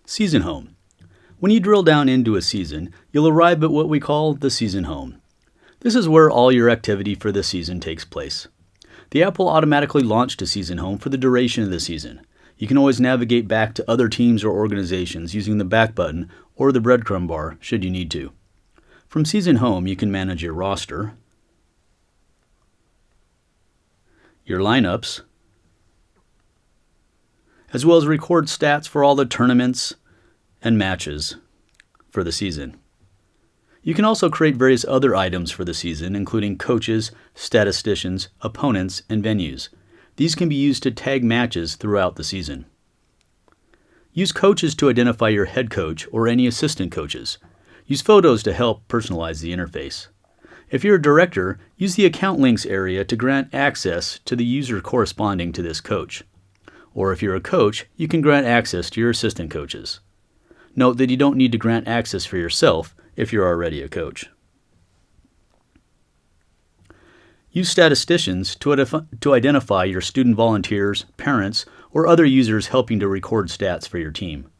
Season home. When you drill down into a season, you'll arrive at what we call the season home. This is where all your activity for the season takes place. The app will automatically launch to season home for the duration of the season. You can always navigate back to other teams or organizations using the back button or the breadcrumb bar should you need to. From season home, you can manage your roster, your lineups, as well as record stats for all the tournaments and matches for the season. You can also create various other items for the season, including coaches, statisticians, opponents, and venues. These can be used to tag matches throughout the season. Use coaches to identify your head coach or any assistant coaches. Use photos to help personalize the interface. If you're a director, use the Account Links area to grant access to the user corresponding to this coach. Or if you're a coach, you can grant access to your assistant coaches. Note that you don't need to grant access for yourself if you're already a coach. Use statisticians to identify your student volunteers, parents, or other users helping to record stats for your team.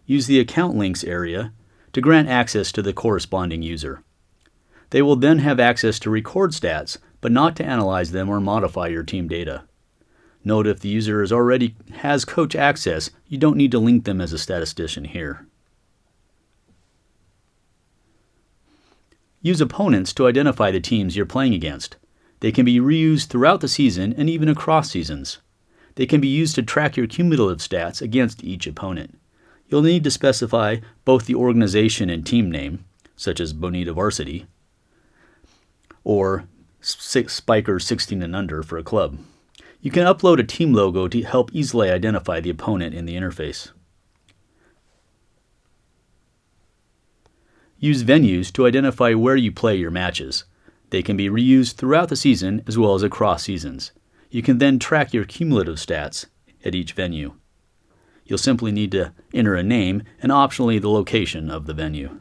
Use the Account Links area to grant access to the corresponding user. They will then have access to record stats, but not to analyze them or modify your team data. Note if the user already has coach access, you don't need to link them as a statistician here. Use opponents to identify the teams you're playing against. They can be reused throughout the season and even across seasons. They can be used to track your cumulative stats against each opponent. You'll need to specify both the organization and team name, such as Bonita Varsity, or Spiker 16 and under for a club. You can upload a team logo to help easily identify the opponent in the interface. Use venues to identify where you play your matches. They can be reused throughout the season as well as across seasons. You can then track your cumulative stats at each venue. You'll simply need to enter a name and optionally the location of the venue.